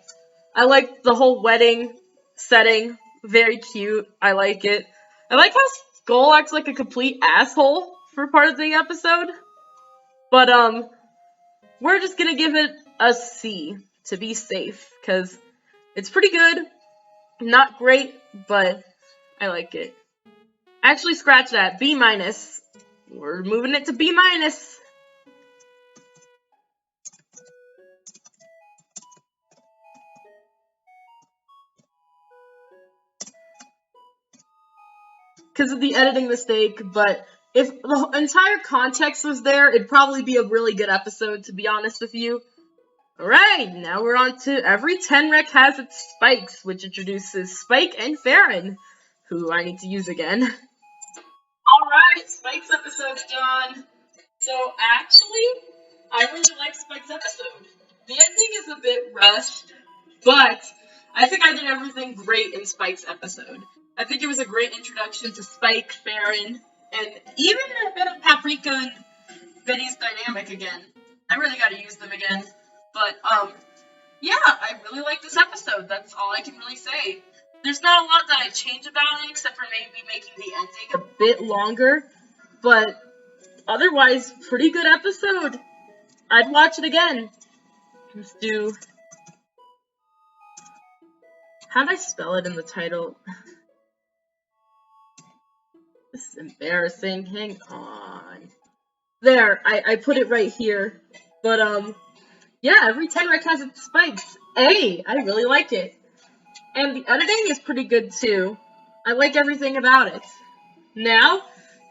I like the whole wedding setting. Very cute. I like it. I like how Skull acts like a complete asshole for part of the episode. But, we're just gonna give it a C to be safe, because it's pretty good. Not great, but I like it. Actually, scratch that. B-. We're moving it to B-. Because of the editing mistake, but if the entire context was there, it'd probably be a really good episode, to be honest with you. Alright, now we're on to Every Tenrec Has Its Spikes, which introduces Spike and Farron, who I need to use again. Alright, Spike's episode's done. So, actually, I really like Spike's episode. The ending is a bit rushed, but I think I did everything great in Spike's episode. I think it was a great introduction to Spike, Farron, and even a bit of Paprika and Betty's dynamic again. I really gotta use them again. But, yeah, I really like this episode. That's all I can really say. There's not a lot that I change about it, except for maybe making the ending a bit longer. But, otherwise, pretty good episode. I'd watch it again. Let's do... How'd I spell it in the title? This is embarrassing. Hang on. There, I put it right here. But, yeah, Every Tenrec Has Its Spikes. A, I really like it. And the editing is pretty good, too. I like everything about it. Now,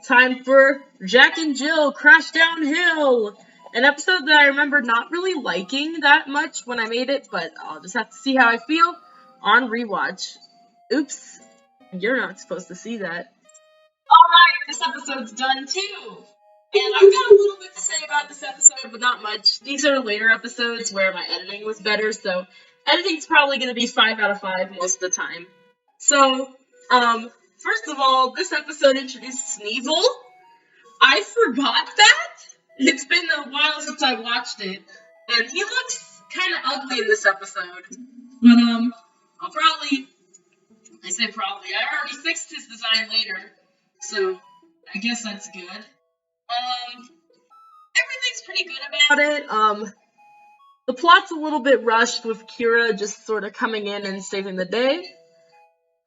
time for Jack and Jill Crash Downhill. An episode that I remember not really liking that much when I made it, but I'll just have to see how I feel on rewatch. Oops, you're not supposed to see that. Alright, this episode's done too! And I've got a little bit to say about this episode, but not much. These are later episodes where my editing was better, so editing's probably going to be 5 out of 5 most of the time. So, first of all, this episode introduced Sneasel. I forgot that. It's been a while since I watched it, and he looks kind of ugly in this episode. But, I'll probably, I say probably, I already fixed his design later, so I guess that's good. Everything's pretty good about it. The plot's a little bit rushed with Kira just sort of coming in and saving the day.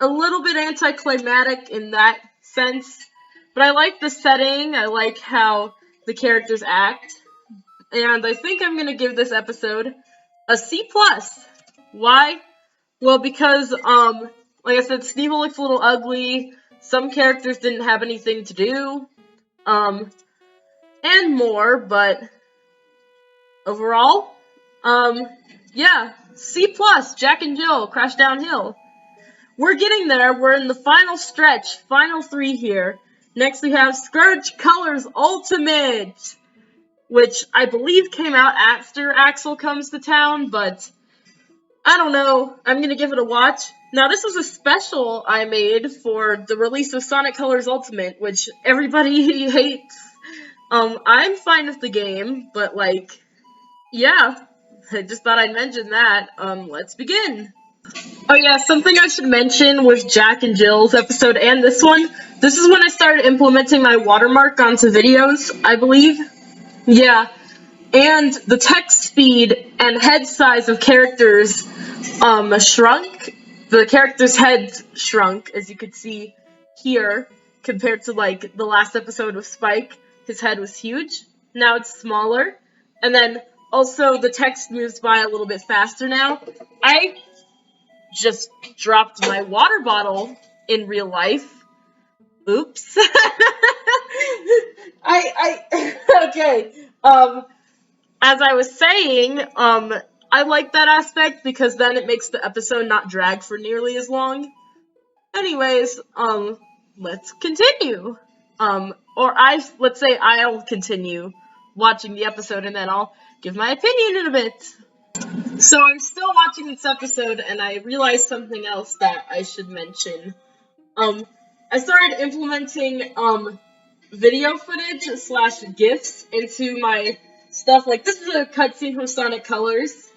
A little bit anticlimactic in that sense, but I like the setting, I like how the characters act, and I think I'm gonna give this episode a C+. Why? Well, because, like I said, Sneasel looks a little ugly, some characters didn't have anything to do, and more, but overall, yeah, C+, Jack and Jill, Crash Downhill. We're getting there, we're in the final stretch, final 3 here. Next we have Scourge Colors Ultimate, which I believe came out after Axel comes to town, but I don't know, I'm gonna give it a watch. Now this was a special I made for the release of Sonic Colors Ultimate, which everybody hates. I'm fine with the game, but like, yeah, I just thought I'd mention that. Let's begin. Oh yeah, something I should mention with Jack and Jill's episode and this one. This is when I started implementing my watermark onto videos, I believe. Yeah, and the text speed and head size of characters shrunk. The characters' heads shrunk, as you could see here, compared to like the last episode with Spike. His head was huge. Now it's smaller. And then also the text moves by a little bit faster now. I just dropped my water bottle in real life. Oops. Okay. As I was saying, I like that aspect because then it makes the episode not drag for nearly as long. Anyways, let's continue. Let's say I'll continue watching the episode and then I'll give my opinion in a bit. So I'm still watching this episode and I realized something else that I should mention. I started implementing video footage / GIFs into my stuff. Like, this is a cutscene from Sonic Colors.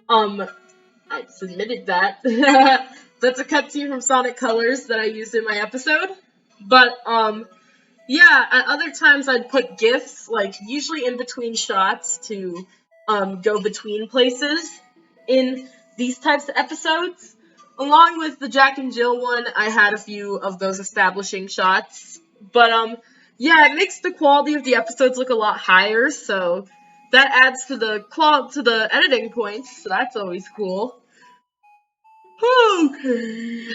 I submitted that. That's a cutscene from Sonic Colors that I used in my episode. But, yeah, at other times I'd put GIFs, like, usually in between shots to, go between places in these types of episodes. Along with the Jack and Jill one, I had a few of those establishing shots. But, yeah, it makes the quality of the episodes look a lot higher, so that adds to the editing points, so that's always cool. Okay.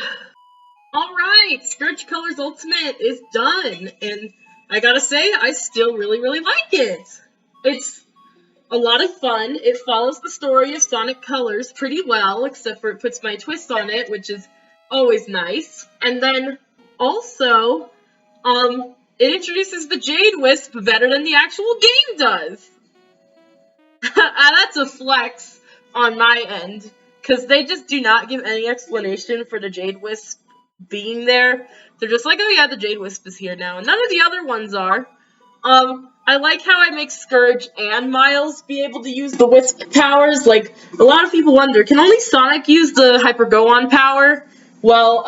Alright, Scourge Colors Ultimate is done, and I gotta say, I still really, really like it. It's a lot of fun. It follows the story of Sonic Colors pretty well, except for it puts my twist on it, which is always nice. And then, also, it introduces the Jade Wisp better than the actual game does. That's a flex on my end, because they just do not give any explanation for the Jade Wisp being there. They're just like, oh yeah, the Jade Wisp is here now, and none of the other ones are. I like how I make Scourge and Miles be able to use the Wisp powers. Like, a lot of people wonder, can only Sonic use the Hyper Go-On power? Well,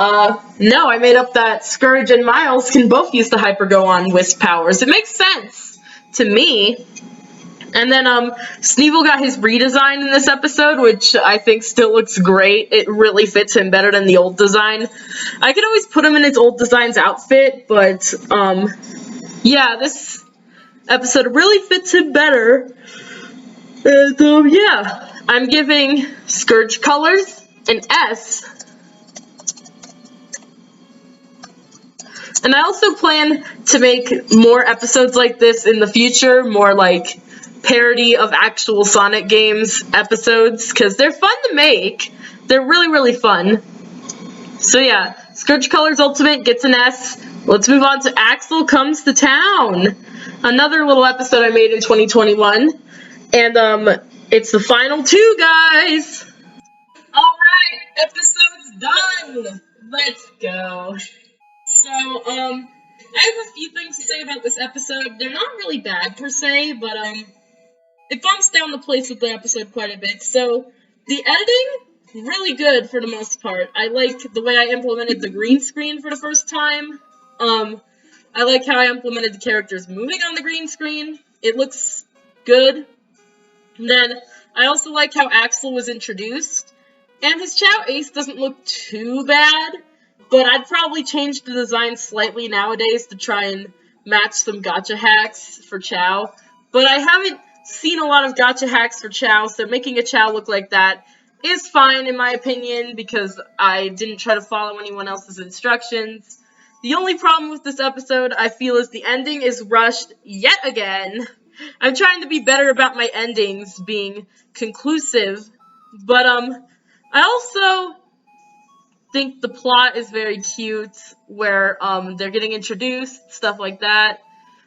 no, I made up that Scourge and Miles can both use the Hyper Go-On Wisp powers. It makes sense to me. And then, Sneevil got his redesign in this episode, which I think still looks great. It really fits him better than the old design. I could always put him in his old design's outfit, but, yeah, this episode really fits him better. And, yeah, I'm giving Scourge Colors an S. And I also plan to make more episodes like this in the future, more like parody of actual Sonic games episodes, because they're fun to make. They're really, really fun. So yeah, Scourge Colors Ultimate gets an S. Let's move on to Axel Comes to Town. Another little episode I made in 2021. And it's the final two, guys. Alright, episode's done. Let's go. So, I have a few things to say about this episode. They're not really bad per se, but it bumps down the pace of the episode quite a bit. So, the editing, really good for the most part. I like the way I implemented the green screen for the first time. I like how I implemented the characters moving on the green screen. It looks good. And then, I also like how Axel was introduced. And his Chow Ace doesn't look too bad, but I'd probably change the design slightly nowadays to try and match some gacha hacks for Chow. But I haven't seen a lot of gacha hacks for Chow, so making a Chow look like that is fine in my opinion, because I didn't try to follow anyone else's instructions. The only problem with this episode, I feel, is the ending is rushed yet again. I'm trying to be better about my endings being conclusive, but I also think the plot is very cute, where they're getting introduced, stuff like that.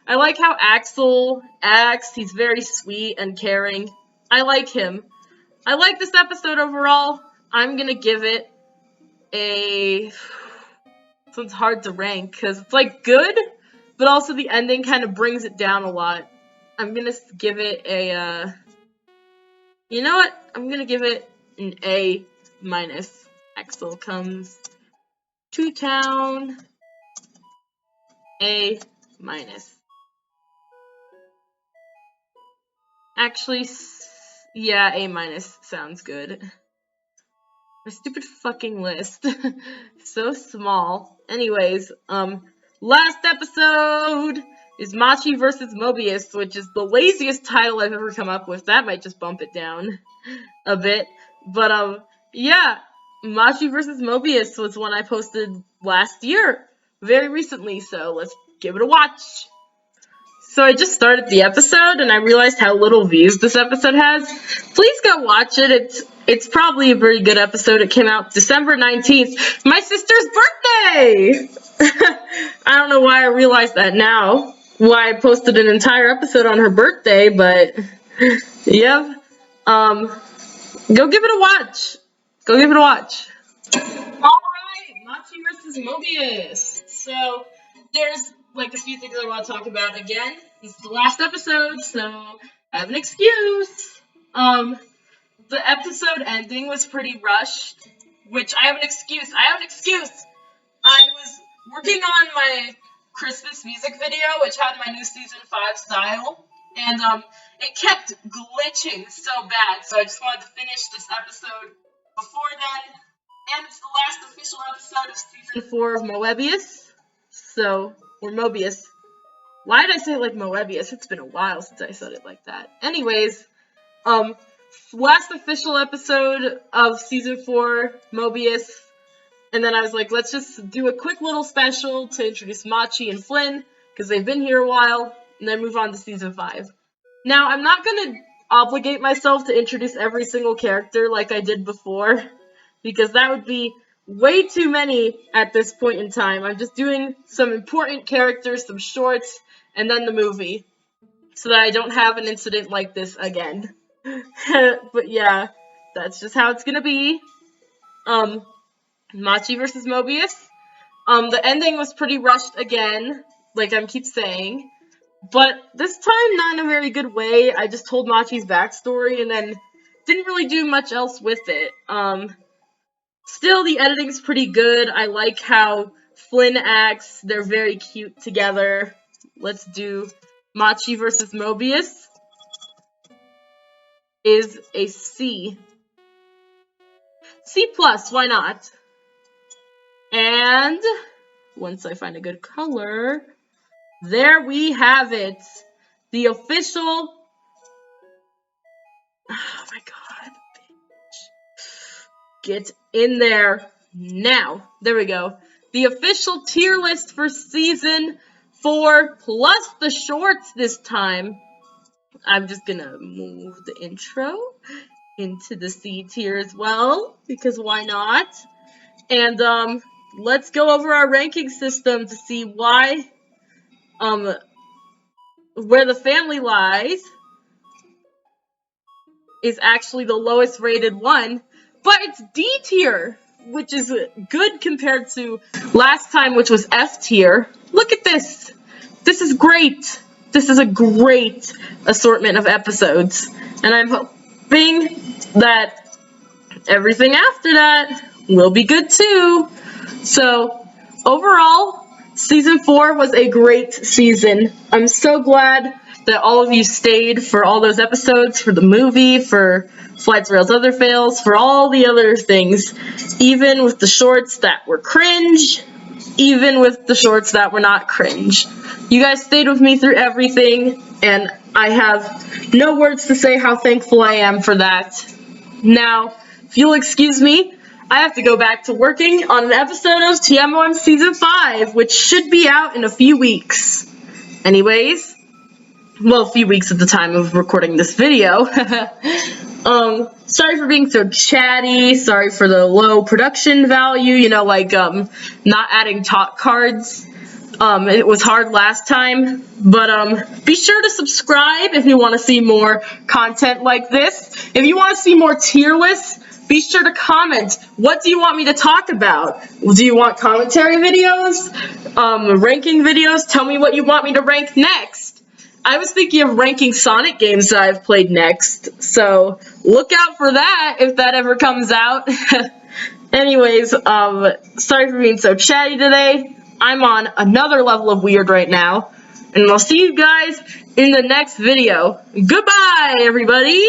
I like how Axel acts. He's very sweet and caring. I like him. I like this episode overall. I'm gonna give it a... This one's hard to rank, because it's like good, but also the ending kind of brings it down a lot. I'm gonna give it a, you know what? I'm gonna give it an A-. Axel Comes to Town. A-. Actually, yeah, A- sounds good. My stupid fucking list. So small. Anyways, last episode is Machi Vs Moebius, which is the laziest title I've ever come up with. That might just bump it down a bit. But, yeah, Machi Vs Moebius was one I posted last year, very recently, so let's give it a watch. So I just started the episode, and I realized how little views this episode has. Please go watch it. It's probably a very good episode. It came out December 19th, my sister's birthday! I don't know why I realized that now. Why I posted an entire episode on her birthday, but yep. Go give it a watch. Go give it a watch. Alright, Machi vs Moebius. So, there's, like, a few things I want to talk about again. This is the last episode, so I have an excuse. The episode ending was pretty rushed, which I have an excuse. I was working on my Christmas music video, which had my new season 5 style, and it kept glitching so bad, so I just wanted to finish this episode before then, and it's the last official episode of season 4 of Moebius, or Moebius. Why did I say it like Moebius? It's been a while since I said it like that. Anyways, last official episode of season 4, Moebius. And then I was like, let's just do a quick little special to introduce Machi and Flynn, because they've been here a while, and then move on to season 5. Now, I'm not going to obligate myself to introduce every single character like I did before, because that would be way too many at this point in time. I'm just doing some important characters, some shorts, and then the movie, so that I don't have an incident like this again. But yeah, that's just how it's going to be. Machi Vs Moebius. The ending was pretty rushed again, like I keep saying. But this time, not in a very good way. I just told Machi's backstory and then didn't really do much else with it. Still, the editing's pretty good. I like how Flynn acts. They're very cute together. Let's do Machi Vs Moebius. Is a C. C+, why not? And once I find a good color, there we have it. The official... Oh my god, bitch. Get in there now. There we go. The official tier list for season 4 plus the shorts this time. I'm just gonna move the intro into the C tier as well, because why not? And let's go over our ranking system to see why where the family lies is actually the lowest rated one, but it's D tier, which is good compared to last time, which was F tier. Look at this. This is great. This is a great assortment of episodes, and I'm hoping that everything after that will be good too. So, overall, season 4 was a great season. I'm so glad that all of you stayed for all those episodes, for the movie, for Flights, Rails, Other Fails, for all the other things. Even with the shorts that were cringe, even with the shorts that were not cringe. You guys stayed with me through everything, and I have no words to say how thankful I am for that. Now, if you'll excuse me, I have to go back to working on an episode of TMOM Season 5, which should be out in a few weeks. Anyways, well, a few weeks at the time of recording this video. Sorry for being so chatty, sorry for the low production value, you know, like, not adding talk cards. It was hard last time, but be sure to subscribe if you want to see more content like this. If you want to see more tier lists, be sure to comment. What do you want me to talk about? Do you want commentary videos? Ranking videos? Tell me what you want me to rank next. I was thinking of ranking Sonic games that I've played next, so look out for that if that ever comes out. Anyways, sorry for being so chatty today. I'm on another level of weird right now, and I'll see you guys in the next video. Goodbye, everybody!